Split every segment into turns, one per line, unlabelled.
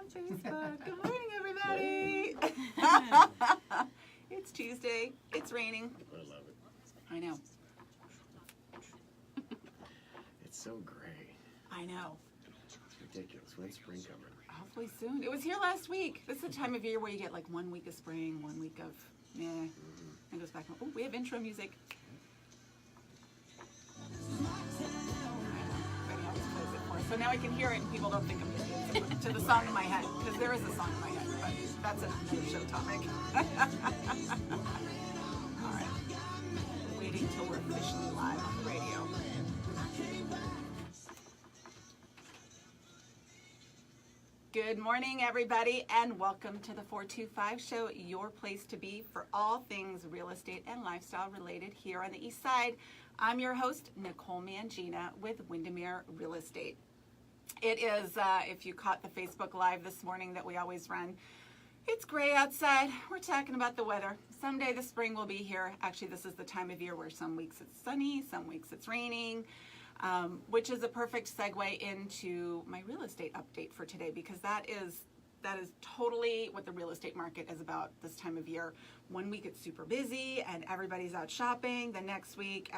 on Facebook. Good morning, everybody. It's Tuesday. It's raining.
I love it.
I know.
It's so gray.
I know.
It's ridiculous. When's spring coming?
Hopefully soon. It was here last week. This is the time of year where you get like 1 week of spring, 1 week of It goes back. Oh, we have intro music. So now I can hear it and people don't think I'm dancing to the song in my head, because there is a song in my head, but that's another show topic. All right. Waiting till we're officially live on the radio. Good morning, everybody, and welcome to the 425 Show, your place to be for all things real estate and lifestyle related here on the East Side. I'm your host, Nicole Mangina with Windermere Real Estate. It is, if you caught the Facebook Live this morning that we always run, it's gray outside. We're talking about the weather. Someday the spring will be here. Actually, this is the time of year where some weeks it's sunny, some weeks it's raining, which is a perfect segue into my real estate update for today, because that is totally what the real estate market is about this time of year. 1 week it's super busy and everybody's out shopping. The next week,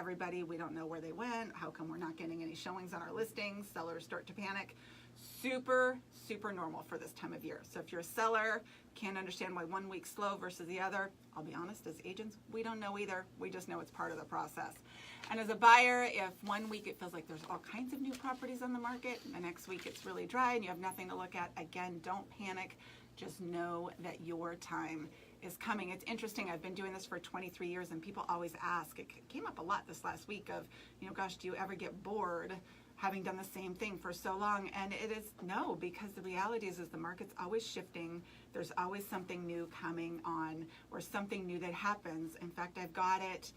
we don't know where they went. How come we're not getting any showings on our listings? Sellers start to panic. Super, super normal for this time of year. So if you're a seller, can't understand why 1 week's slow versus the other, I'll be honest, as agents, we don't know either. We just know it's part of the process. And as a buyer, if 1 week it feels like there's all kinds of new properties on the market, the next week it's really dry and you have nothing to look at, again, don't panic. Just know that your time is coming. It's interesting. I've been doing this for 23 years and people always ask, it came up a lot this last week of, gosh, do you ever get bored having done the same thing for so long? And it is no, because the reality is the market's always shifting. There's always something new coming on or something new that happens. In fact, I've got it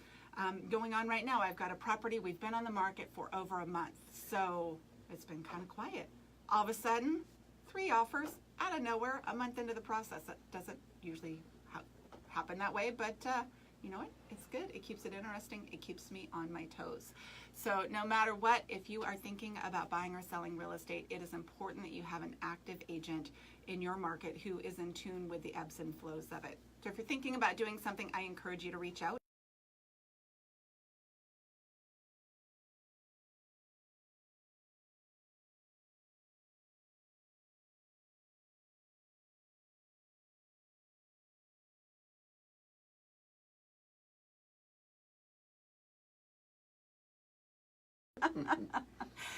going on right now. I've got a property. We've been on the market for over a month. So it's been kind of quiet. All of a sudden, 3 offers out of nowhere a month into the process. That doesn't usually happen that way, but you know what? It's good. It keeps it interesting. It keeps me on my toes. So no matter what, if you are thinking about buying or selling real estate, it is important that you have an active agent in your market who is in tune with the ebbs and flows of it. So if you're thinking about doing something, I encourage you to reach out.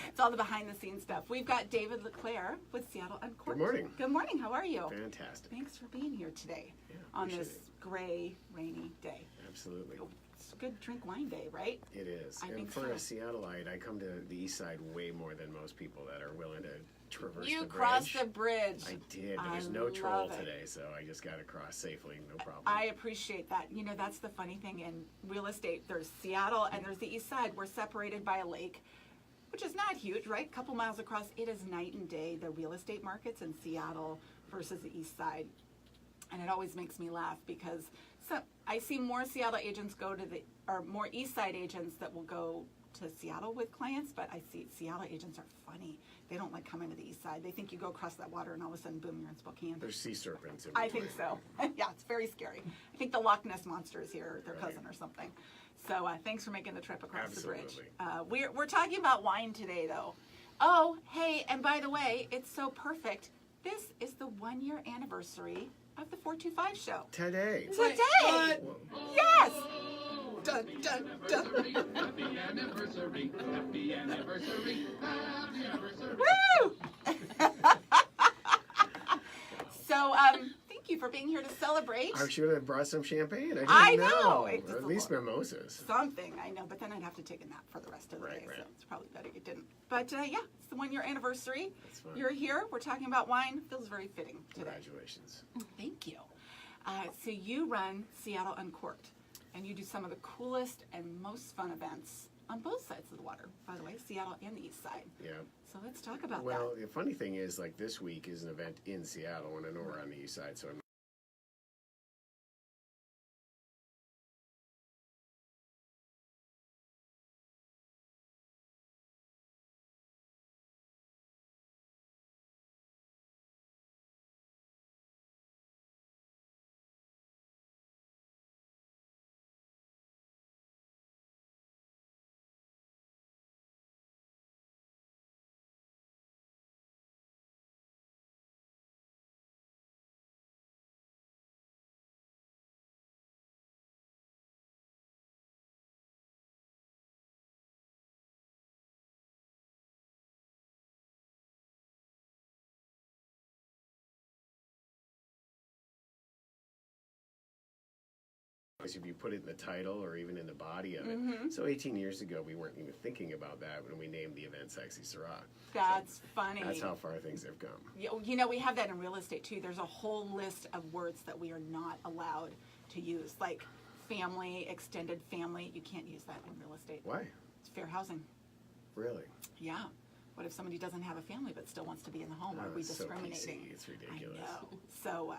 It's all the behind the scenes stuff. We've got David LeClaire with Seattle Uncorked.
Good morning.
Good morning. How are you?
Fantastic.
Thanks for being here today
On
this gray, rainy day.
Absolutely.
It's a good drink wine day, right?
It is.
I think
for
so.
a Seattleite, I come to the East Side way more than most people that are willing to traverse the bridge.
You crossed the bridge.
I did. But there's no troll today, so I just got across safely, no problem.
I appreciate that. That's the funny thing in real estate. There's Seattle and there's the East Side. We're separated by a lake, which is not huge, right? A couple miles across. It is night and day, the real estate markets in Seattle versus the East Side. And it always makes me laugh because I see more Seattle agents or more East Side agents that will go to Seattle with clients, but I see Seattle agents are funny. They don't like coming to the East Side. They think you go across that water and all of a sudden, boom, you're in Spokane.
There's sea serpents in
I think so. Yeah, it's very scary. I think the Loch Ness Monster is here, their cousin or something. So thanks for making the trip across the bridge. We're talking about wine today, though. Oh, hey, and by the way, it's so perfect. This is the 1 year anniversary of the 425 show.
Today.
Today! Yes! Dun, dun, dun.
Happy anniversary, happy anniversary, happy anniversary.
Woo! So, thank you for being here to celebrate.
I should have brought some champagne.
I
didn't
know.
Or at least mimosas.
Something, I know, but then I'd have to take a nap for the rest of the day, so it's probably better you didn't. But yeah, it's the 1 year anniversary.
That's fun.
You're here. We're talking about wine. Feels very fitting today.
Congratulations.
Thank you. So you run Seattle Uncorked, and you do some of the coolest and most fun events on both sides of the water, by the way, Seattle and the East Side.
Yeah.
So let's talk about that.
Well, the funny thing is, like, this week is an event in Seattle, and I know we're on the East Side, so I'm if you put it in the title or even in the body of it.
Mm-hmm.
So 18 years ago, we weren't even thinking about that when we named the event Sexy Syrah.
That's funny.
That's how far things have come.
You know, we have that in real estate too. There's a whole list of words that we are not allowed to use, like family, extended family. You can't use that in real estate.
Why?
It's fair housing.
Really?
Yeah. What if somebody doesn't have a family but still wants to be in the home? Are we
It's so
discriminating?
PC. It's ridiculous.
I know. So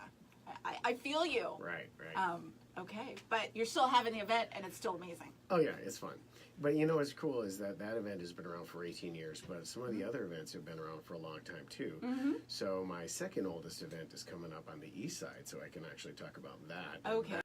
I feel you.
Right, right.
Okay, but you're still having the event and it's still amazing.
Oh yeah, it's fun. But you know what's cool is that event has been around for 18 years, but some of the other events have been around for a long time too.
Mm-hmm.
So my second oldest event is coming up on the east side, so I can actually talk about that. And
Okay.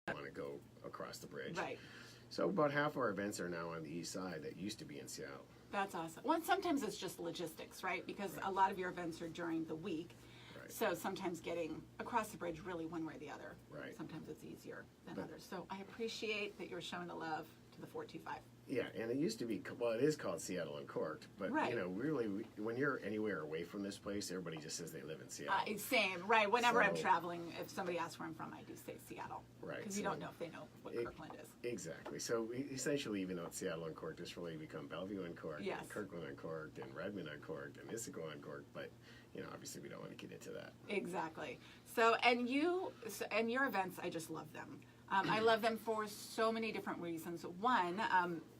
I want to go across the bridge.
Right.
So about half our events are now on the east side that used to be in Seattle.
That's awesome. Well, and sometimes it's just logistics, right? Because a lot of your events are during the week.
Right.
So sometimes getting across the bridge really one way or the other.
Right.
Sometimes it's easier than others. So I appreciate that you're showing the love to the 425.
Yeah, and it used to be, well, it is called Seattle Uncorked, but
Right.
you know, really, when you're anywhere away from this place, everybody just says they live in Seattle.
Same, right. Whenever I'm
So-
traveling, if somebody asks where I'm from, I do say Seattle.
Right,
Because you
so
don't know if they know what
it-
Kirkland is.
Exactly. So essentially, even though it's Seattle Uncorked, it's really become Bellevue Uncorked,
Yes.
and Kirkland Uncorked, and Redmond Uncorked, and Issaquah Uncorked. But you know, obviously, we don't want to get into that.
Exactly. So, and your events, I just love them. I love them for so many different reasons. One,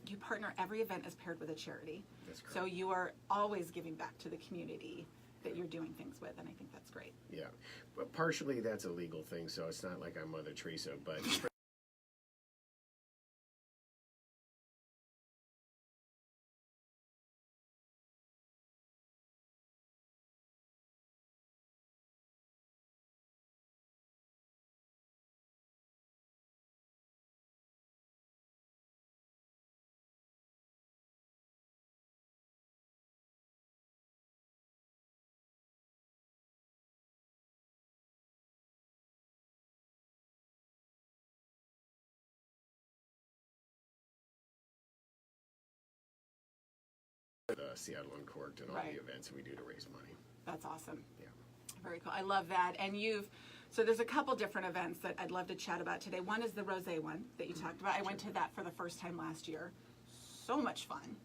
you partner, every event is paired with a charity.
That's correct.
So you are always giving back to the community that you're doing things with, and I think that's great.
Yeah, but partially that's a legal thing, so it's not like I'm Mother Teresa, but. Seattle Uncorked and all
Right.
the events we do to raise money.
That's awesome.
Yeah.
Very cool. I love that. And so there's a couple different events that I'd love to chat about today. One is the rosé one that you talked about. I went to that for the first time last year. So much fun.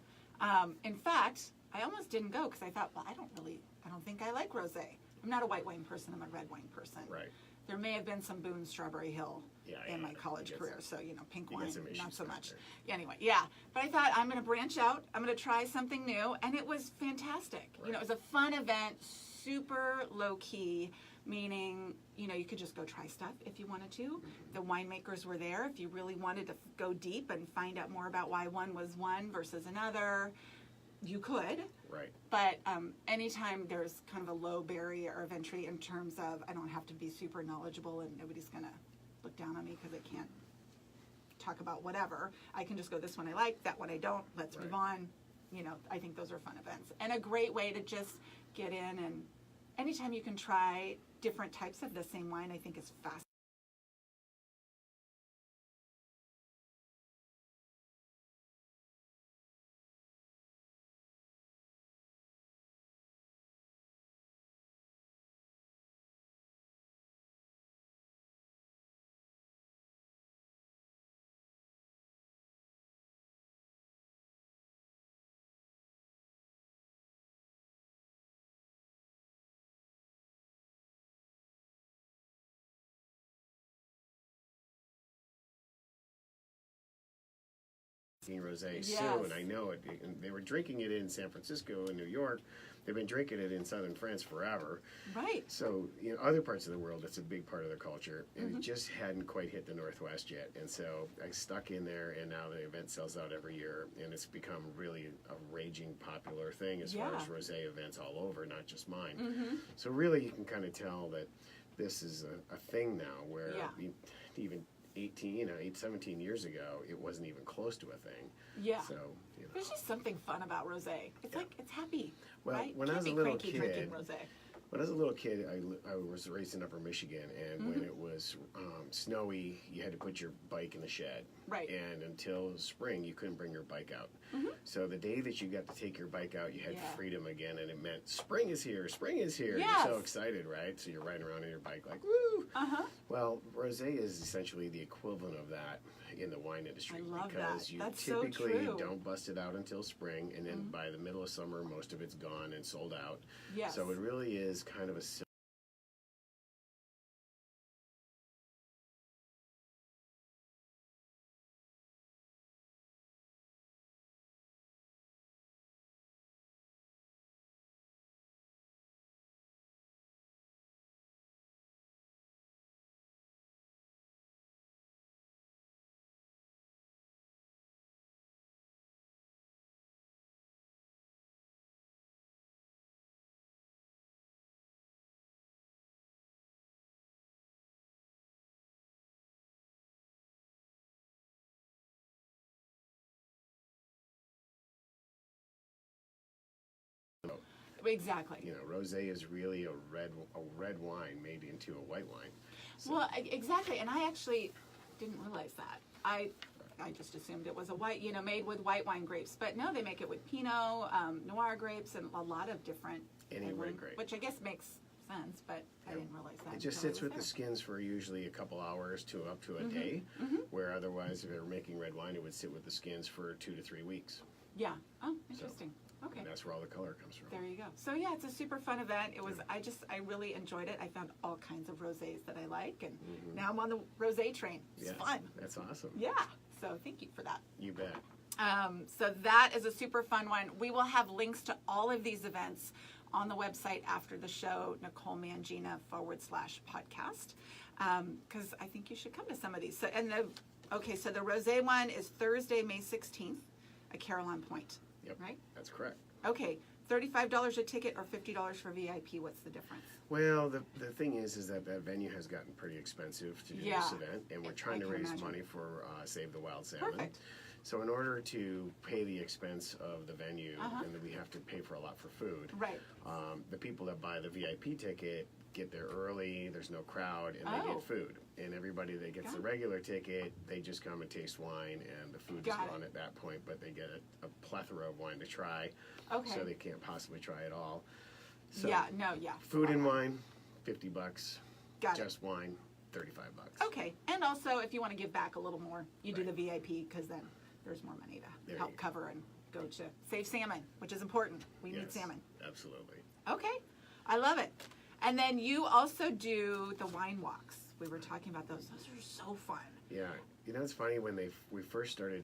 In fact, I almost didn't go because I thought, well, I don't think I like rosé. I'm not a white wine person. I'm a red wine person.
Right.
There may have been some Boone Strawberry Hill in my
You
college
get
career,
some-
so pink
you get
wine,
some
not
issues
so
back
much.
there.
Yeah, anyway, yeah. But I thought I'm going to branch out. I'm going to try something new, and it was fantastic.
Right.
It was a fun event, super low key, meaning you could just go try stuff if you wanted to.
Mm-hmm.
The winemakers were there if you really wanted to go deep and find out more about why one was one versus another. You could.
Right.
But anytime there's kind of a low barrier of entry in terms of I don't have to be super knowledgeable and nobody's going to look down on me because I can't talk about whatever. I can just go, this one I like, that one I don't, let's move on. I think those are fun events. And a great way to just get in, and anytime you can try different types of the same wine, I think is fascinating.
Rosé
Yes.
soon. I know it. And they were drinking it in San Francisco and New York. They've been drinking it in southern France forever.
Right.
So, other parts of the world, it's a big part of their culture. And it just hadn't quite hit the Northwest yet. And so I stuck in there, and now the event sells out every year. And it's become really a raging popular thing as far as rosé events all over, not just mine. So really, you can kind of tell that this is a thing now where
Yeah.
even 17 years ago, it wasn't even close to a thing.
Yeah.
So,
There's just something fun about rosé. It's like, it's happy,
Well,
right?
when I
Can't
was a
be
little
cranky
kid-
drinking rosé.
When I was a little kid, I was raised in Upper Michigan, and when it was snowy, you had to put your bike in the shed.
Right.
And until spring, you couldn't bring your bike out. So the day that you got to take your bike out, you had
Yeah.
freedom again, and it meant spring is here, spring is here.
Yes.
You're so excited, right? So you're riding around on your bike like, woo!
Uh-huh.
Well, rosé is essentially the equivalent of that in the wine industry.
I love
because
that.
you
That's so
typically
true.
don't bust it out until spring, and then by the middle of summer, most of it's gone and sold out.
Yes.
So it really is kind of a
Exactly.
rosé is really a red wine made into a white wine. So,
Well, exactly, and I actually didn't realize that. I just assumed it was a white, made with white wine grapes, but no, they make it with Pinot Noir grapes and a lot of different
Any
red
red
wine,
grape.
which I guess makes sense, but I didn't realize that.
it just
until
sits
was
with the
there.
skins for usually a couple hours to up to a day, where otherwise, if they were making red wine, it would sit with the skins for 2 to 3 weeks.
Yeah. Oh, interesting. Okay.
And that's where all the color comes from.
There you go. So yeah, it's a super fun event. It was. I really enjoyed it. I found all kinds of rosés that I like, and now I'm on the rosé train. It's
Yes,
fun.
that's awesome.
Yeah. So thank you for that.
You bet.
So that is a super fun one. We will have links to all of these events on the website after the show, NicoleMangina /podcast, because I think you should come to some of these. So so the rosé one is Thursday, May 16th at Caroline Point.
Yep.
Right?
That's correct.
Okay, $35 a ticket or $50 for VIP. What's the difference?
Well, the thing is that venue has gotten pretty expensive to do
Yeah.
this event, and we're trying
I
to
can
raise
imagine.
money for Save the Wild Salmon.
Perfect.
So in order to pay the expense of the venue, and then we have to pay for a lot for food.
Right.
The people that buy the VIP ticket get there early. There's no crowd, and they
Oh.
get food. And everybody that gets the regular ticket, they just come and taste wine, and the food is
Got it.
gone at that point. But they get a plethora of wine to try,
Okay.
so they can't possibly try it all. So
yeah.
food and wine, $50.
Got it.
Just wine, $35.
Okay, and also if you want to give back a little more, you do
Right.
the VIP because then there's more money to
There
help
you go.
cover and go to save salmon, which is important. We need
Yes,
salmon.
absolutely.
Okay, I love it. And then you also do the wine walks. We were talking about those. Those are so fun.
Yeah, it's funny when we first started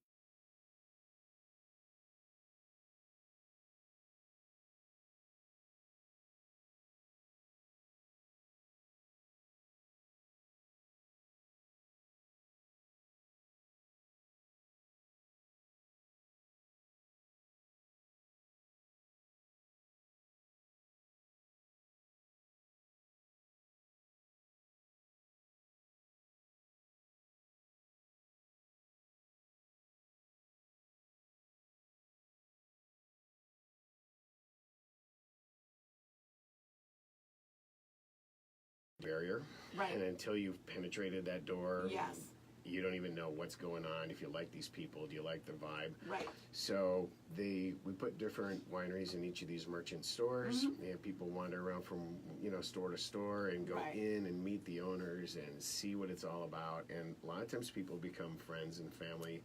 barrier,
Right.
and until you've penetrated that door,
Yes.
you don't even know what's going on. If you like these people, do you like the vibe?
Right.
So we put different wineries in each of these merchant stores, and people wander around from store to store and go
Right.
in and meet the owners and see what it's all about. And a lot of times people become friends and family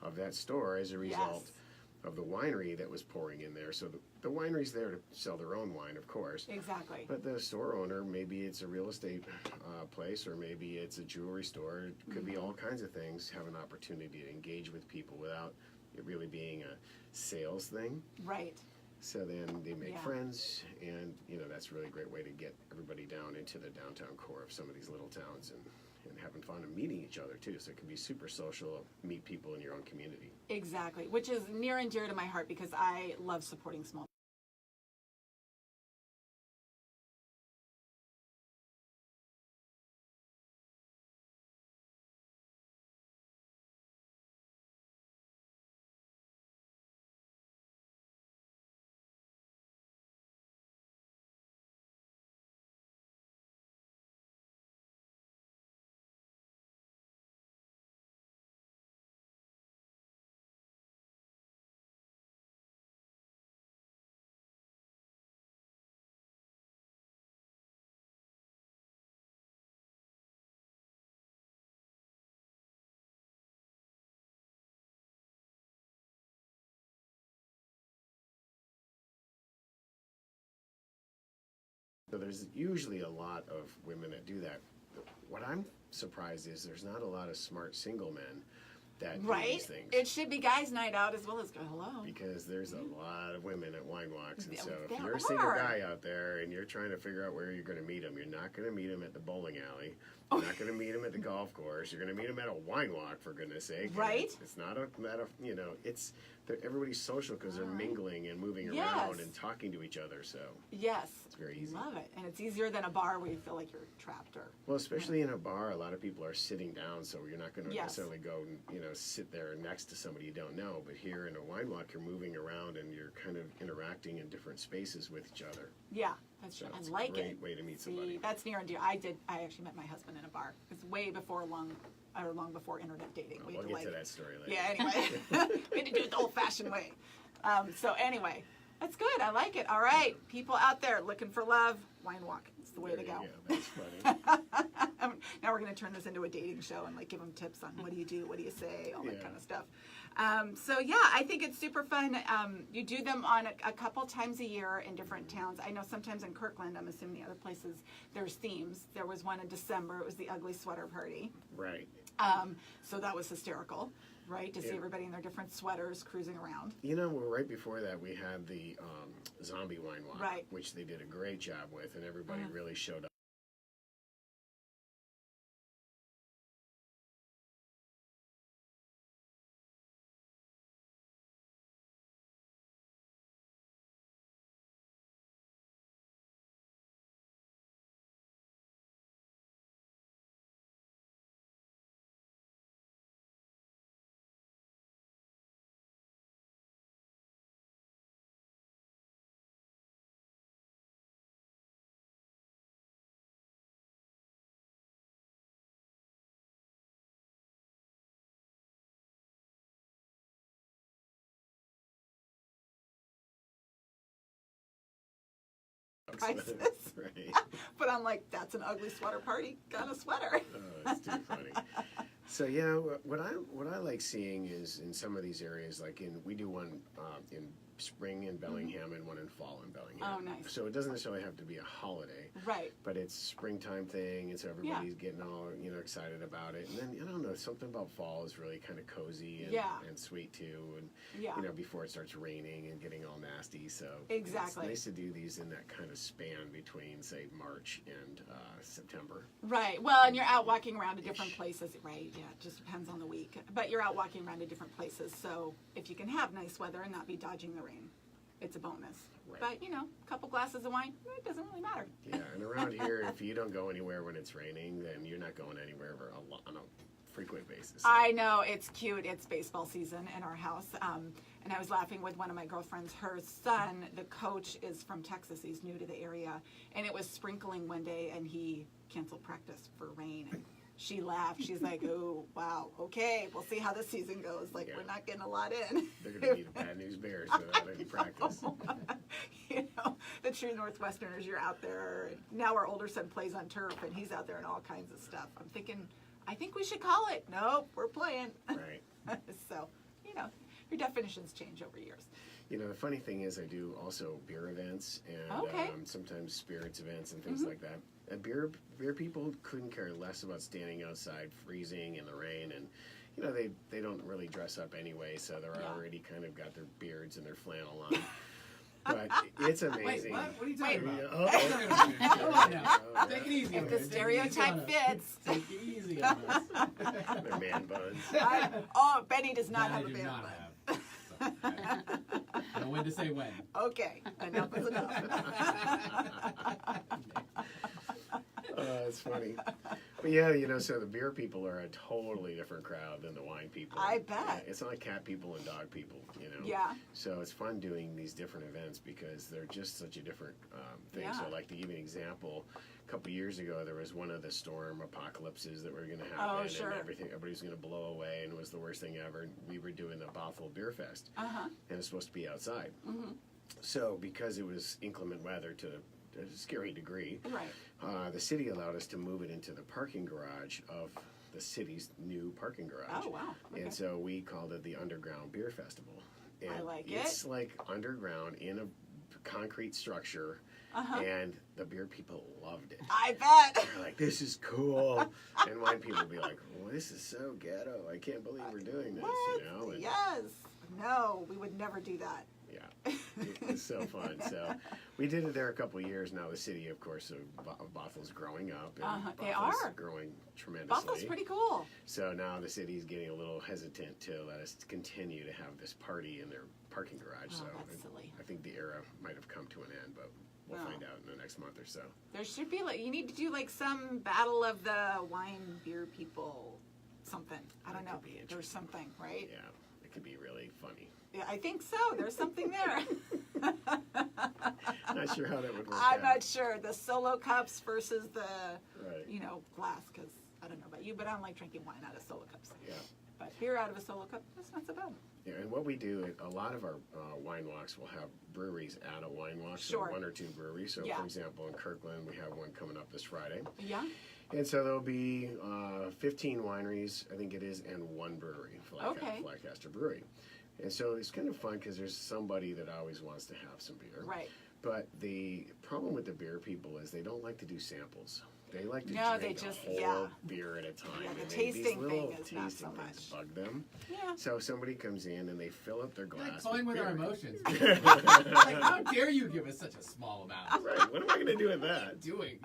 of that store as a result
Yes.
of the winery that was pouring in there. So the winery's there to sell their own wine, of course.
Exactly.
But the store owner, maybe it's a real estate place, or maybe it's a jewelry store. It could be all kinds of things. Have an opportunity to engage with people without it really being a sales thing.
Right.
So then they make
Yeah.
friends, and that's a really great way to get everybody down into the downtown core of some of these little towns and having fun and meeting each other too. So it can be super social. Meet people in your own community.
Exactly. Which is near and dear to my heart because I love supporting small
So there's usually a lot of women that do that. What I'm surprised is there's not a lot of smart single men that do
Right?
these things.
It should be guys' night out as well as hello.
Because there's a lot of women at wine walks, and
Yeah,
so if
there
you're a single
are.
guy out there and you're trying to figure out where you're going to meet them, you're not going to meet them at the bowling alley. You're not going to meet them at the golf course. You're going to meet them at a wine walk, for goodness sake. And
Right.
It's not a you know, everybody's social because they're mingling and moving
Yes.
around and talking to each other. So
Yes.
it's very easy.
Love it. And it's easier than a bar where you feel like you're trapped or.
Well, especially in a bar, a lot of people are sitting down, so you're not going to
Yes.
necessarily go and sit there next to somebody you don't know. But here in a wine walk, you're moving around and you're kind of interacting in different spaces with each other.
Yeah, that's
So
true.
it's
I
a
like
great
it.
way to meet
See,
somebody.
that's near and dear. I actually met my husband in a bar. It's way before long before internet dating.
We'll
had
get to that story later.
Yeah, anyway. We had to do it the old fashioned way. So anyway, that's good. I like it. All right. People out there looking for love, wine walk. It's the way
There
to
you
go.
That's funny.
Now we're going to turn this into a dating show and like give them tips on what do you do, what do you say, all that
Yeah.
kind of stuff. So yeah, I think it's super fun. You do them on a couple times a year in different towns. I know sometimes in Kirkland, I'm assuming the other places, there's themes. There was one in December. It was the ugly sweater party.
Right.
So that was hysterical, right? To see
Yeah.
everybody in their different sweaters cruising around.
Well, right before that, we had the zombie wine walk,
Right.
which they did a great job with, and everybody really showed up.
Prices.
Right.
But I'm like, that's an ugly sweater party kind of sweater.
Oh, that's too funny. So what I like seeing is in some of these areas, like we do one in spring in Bellingham and one in fall in Bellingham.
Oh, nice.
So it doesn't necessarily have to be a holiday,
Right.
but it's springtime thing, and so everybody's getting all excited about it. And then I don't know, something about fall is really kind of cozy and,
Yeah.
and sweet too, and
Yeah.
before it starts raining and getting all nasty. So
Exactly.
it's nice to do these in that kind of span between say March and September.
Right. Well, and you're out walking around to different places, right? Yeah, it just depends on the week. But you're out walking around to different places, so if you can have nice weather and not be dodging the rain, it's a bonus.
Right.
But, a couple glasses of wine, it doesn't really matter.
Yeah, and around here, if you don't go anywhere when it's raining, then you're not going anywhere on a frequent basis. So.
I know, it's cute. It's baseball season in our house. And I was laughing with one of my girlfriends. Her son, the coach, is from Texas. He's new to the area. And it was sprinkling one day, and he canceled practice for rain. And she laughed. She's like, oh, wow, okay, we'll see how this season goes. Like,
Yeah.
we're not getting a lot in.
They're going to be the bad news bears without any practice.
The true Northwesterners, you're out there. And now our older son plays on turf, and he's out there in all kinds of stuff. I'm thinking, I think we should call it. Nope, we're playing.
Right.
So, your definitions change over years.
The funny thing is I do also beer events and
Okay.
sometimes spirits events and things like that. And beer people couldn't care less about standing outside freezing in the rain, and they don't really dress up anyway, so they're
Yeah.
already kind of got their beards and their flannel on. But it's
Wait,
amazing.
what? What are you talking
Wait.
about?
Yeah,
Come on now. Take it easy.
If
on
the
us. Take it easy
stereotype
on us.
fits.
Take it easy on us.
Their man buns.
Benny does not
That I
have a
do
band
not
bun.
have. So, know when to say when.
Okay, enough is enough.
It's funny. But yeah, so the beer people are a totally different crowd than the wine people.
I bet.
Yeah, it's not like cat people and dog people,
Yeah.
So it's fun doing these different events because they're just such a different thing.
Yeah.
So like to give you an example, a couple years ago there was one of the storm apocalypses that were going to happen,
Oh, sure.
and everybody was going to blow away, and it was the worst thing ever. We were doing the Bothell Beer Fest,
Uh-huh.
and it's supposed to be outside.
Mm-hmm.
So because it was inclement weather to a scary degree,
Right.
the city allowed us to move it into the parking garage of the city's new parking garage.
Oh, wow. Okay.
And so we called it the Underground Beer Festival. And
I like
it's
it.
like underground in concrete structure,
Uh-huh.
and the beer people loved it.
I bet.
They're like, this is cool. And wine people would be like, well, this is so ghetto. I can't believe we're doing this,
What?
you know? And
Yes. No, we would never do that.
yeah, it's so fun. So we did it there a couple of years. Now the city, of course, of Bothel's growing up. And
They
Bothel's
are.
growing tremendously.
Bothel's pretty cool.
So now the city's getting a little hesitant to let us continue to have this party in their parking garage.
Oh,
So
that's silly.
I think the era might have come to an end, but we'll
Oh.
find out in the next month or so.
There should be you need to do some battle of the wine beer people, something. I don't
That
know.
could be
There's
interesting.
something, right?
Yeah, it could be really funny.
Yeah, I think so. There's something there.
Not sure how that would work
I'm
out.
not sure. The solo cups versus the,
Right.
glass, because I don't know about you, but I don't like drinking wine out of solo cups.
Yeah.
But beer out of a solo cup, that's not so bad.
Yeah, and what we do, a lot of our wine walks will have breweries at a wine walk,
Sure.
so 1 or 2 breweries. So,
Yeah.
for example, in Kirkland, we have one coming up this Friday.
Yeah?
And so there'll be 15 wineries, I think it is, and 1 brewery,
Okay.
Lancaster Brewery. And so it's kind of fun because there's somebody that always wants to have some beer.
Right.
But the problem with the beer people is they don't like to do samples. They like to
No, they
drink
just-
a whole
yeah.
beer at a time.
Yeah, the
and
tasting
these little
thing is not so
tasting things
much.
bug them.
Yeah.
So somebody comes in and they fill up their
You're like
glass.
toying with
beer.
our emotions. Like, how dare you give us such a small amount?
Right. What am I going to do with
What are
that?
you doing?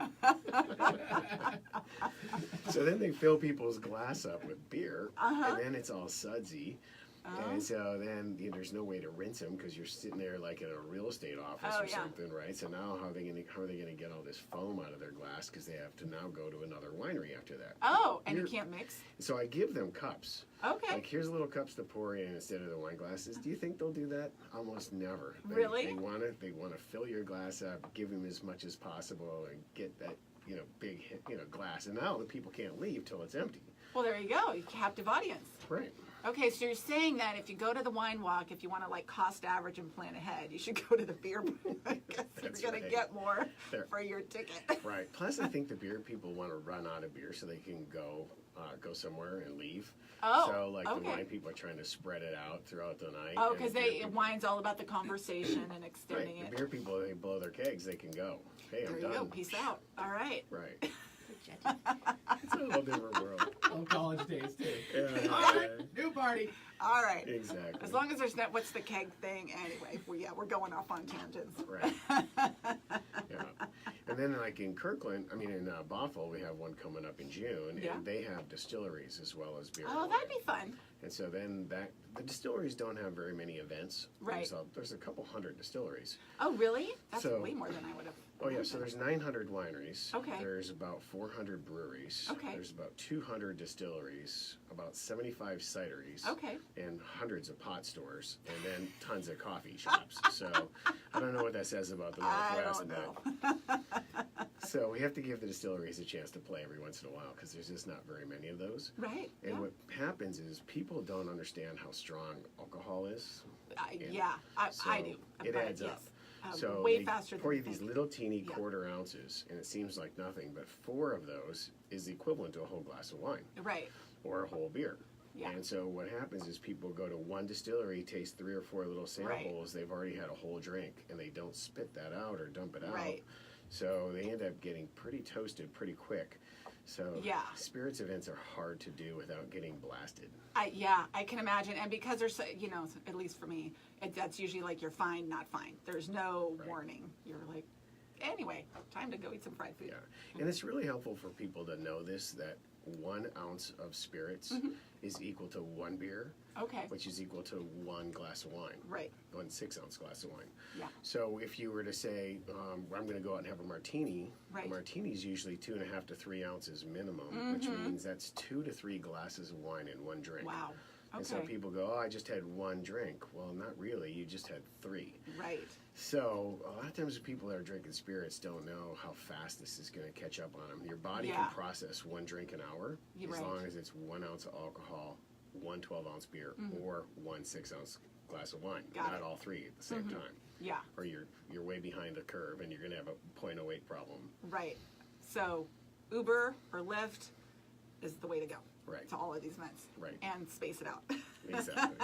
So then they fill people's glass up with beer,
Uh-huh.
and then it's all sudsy.
Oh.
And so then there's no way to rinse them because you're sitting there like in a real estate office
Oh,
or
yeah.
something, right? So now how are they gonna get all this foam out of their glass because they have to now go to another winery after that?
Oh, and you
You're-
can't mix?
So I give them cups.
Okay.
Like here's little cups to pour in instead of the wine glasses. Do you think they'll do that? Almost never.
Really?
They want to fill your glass up, give them as much as possible, and get that big glass. And now the people can't leave till it's empty.
Well, there you go. You captive audience.
Right.
Okay, so you're saying that if you go to the wine walk, if you want to cost average and plan ahead, you should go to the beer because
That's
you're going to
right.
get more
There.
for your ticket.
Right. Plus, I think the beer people want to run out of beer so they can go somewhere and leave.
Oh,
So, like, the
okay.
wine people are trying to spread it out throughout the night.
Oh,
and
because
the beer people-
wine's all about the conversation and extending
Right.
it.
The beer people, they blow their kegs, they can go. Hey, I'm
There
done.
you go. Peace out. All right.
Right. It's a whole different world.
On college days, too.
Yeah,
All right, new party.
All right.
exactly.
As long as there's not, what's the keg thing? Anyway, we're going off on tangents.
Right. Yeah. And then, like in Kirkland, in Bothell, we have one coming up in June,
Yeah.
and they have distilleries as well as beer.
Oh,
and
that'd
wine.
be fun.
And so then the distilleries don't have very many events.
Right.
There's a couple hundred distilleries.
Oh, really? That's
So-
way more than I would have.
Oh yeah, so there's 900 wineries.
Okay.
There's about 400 breweries.
Okay.
There's about 200 distilleries, about 75 cideries.
Okay.
And hundreds of pot stores, and then tons of coffee shops. So I don't know what that says about the
I
Northwest,
don't know.
so we have to give the distilleries a chance to play every once in a while because there's just not very many of those.
Right.
And
Yeah.
what happens is people don't understand how strong alcohol is.
Yeah, I
So
do.
it
but
adds up.
yes.
So
way
they
faster than
pour you
you
these
think.
little teeny
Yeah.
quarter ounces, and it seems like nothing, but 4 of those is the equivalent to a whole glass of wine
Right.
or a whole beer.
Yeah.
And so what happens is people go to one distillery, taste 3 or 4 little samples, they've already had a whole drink, and they don't spit that out or dump it out.
Right.
So they end up getting pretty toasted pretty quick. So
Yeah.
spirits events are hard to do without getting blasted.
I can imagine, and because there's, at least for me, that's usually like you're fine, not fine. There's no
Right.
warning. You're like, anyway, time to go eat some fried food.
Yeah. And it's really helpful for people to know this, that 1 ounce of spirits is equal to 1 beer,
Okay.
which is equal to 1 glass of wine,
Right.
1 6-ounce glass of wine.
Yeah.
So if you were to say, I'm going to go out and have a martini,
Right.
a martini is usually 2.5 to 3 ounces minimum, which means that's 2 to 3 glasses of wine in one drink.
Wow.
And so
Okay.
people go, I just had 1 drink. Well, not really. You just had 3.
Right.
So a lot of times people that are drinking spirits don't know how fast this is going to catch up on them. Your body
Yeah.
can process 1 drink an hour
You're
as
right.
long as it's 1 ounce of alcohol, 1 12-ounce beer, or 1 6-ounce glass of wine.
Got
Not
it.
all 3 at the same time.
Yeah.
Or you're way behind the curve and you're going to have a 0.08 problem.
Right. So, Uber or Lyft is the way to go.
Right.
To all of these events.
Right.
And space it out.
Exactly.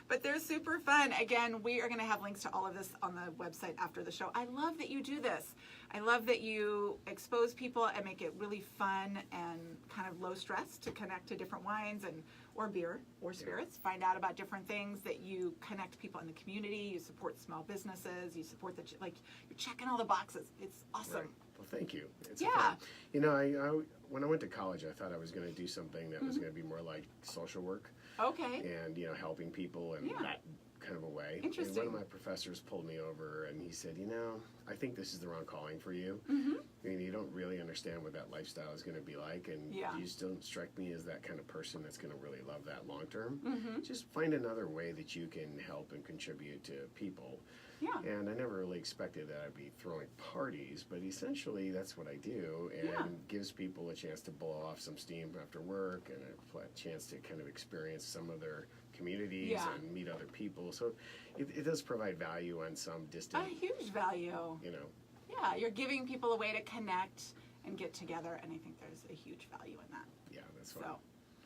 But they're super fun. Again, we are going to have links to all of this on the website after the show. I love that you do this. I love that you expose people and make it really fun and kind of low stress to connect to different wines and or beer or spirits. Find out about different things, that you connect people in the community. You support small businesses. You support you're checking all the boxes. It's awesome.
Right. Well, thank you. It's
Yeah.
fun. You know, I when I went to college, I thought I was going to do something that was going to be more like social work
Okay.
and, you know, helping people in
Yeah.
that kind of a way.
Interesting.
And one of my professors pulled me over and he said, you know, I think this is the wrong calling for you.
Mm-hmm.
I mean, you don't really understand what that lifestyle is going to be like, and
Yeah.
you just don't strike me as that kind of person that's going to really love that long term.
Mm-hmm.
Just find another way that you can help and contribute to people.
Yeah.
And I never really expected that I'd be throwing parties, but essentially that's what I do, and
Yeah.
gives people a chance to blow off some steam after work and a chance to kind of experience some of their communities
Yeah.
and meet other people. So it does provide value on some
A
distant,
huge value.
you know.
Yeah, you're giving people a way to connect and get together, and I think there's a huge value in that.
Yeah, that's fine.
So,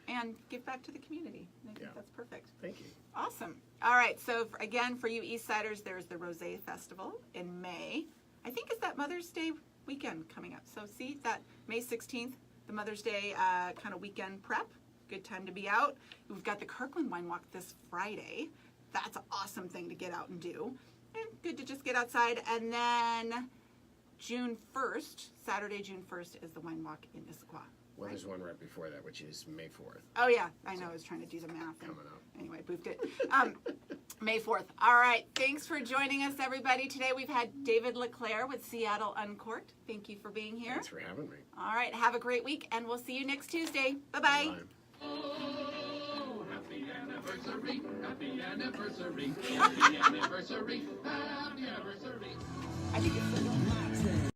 and give back to the community. I think
Yeah.
that's perfect.
Thank you.
Awesome. All right, so again, for you Eastsiders, there's the Rosé Festival in May. I think it's that Mother's Day weekend coming up. So see that May 16th, the Mother's Day kind of weekend prep. Good time to be out. We've got the Kirkland Wine Walk this Friday. That's an awesome thing to get out and do. And good to just get outside. And then June 1st, Saturday, June 1st, is the Wine Walk in Issaquah.
Well, there's one right before that, which is May 4th.
Oh, yeah, I know. I was trying to do the math.
Coming up.
Anyway, boofed it. May 4th. All right. Thanks for joining us, everybody. Today we've had David LeClaire with Seattle Uncorked. Thank you for being here.
Thanks for having me.
All right. Have a great week, and we'll see you next Tuesday. Bye-bye.
Bye.
Oh, happy anniversary, happy anniversary, happy anniversary, happy anniversary.
I think it's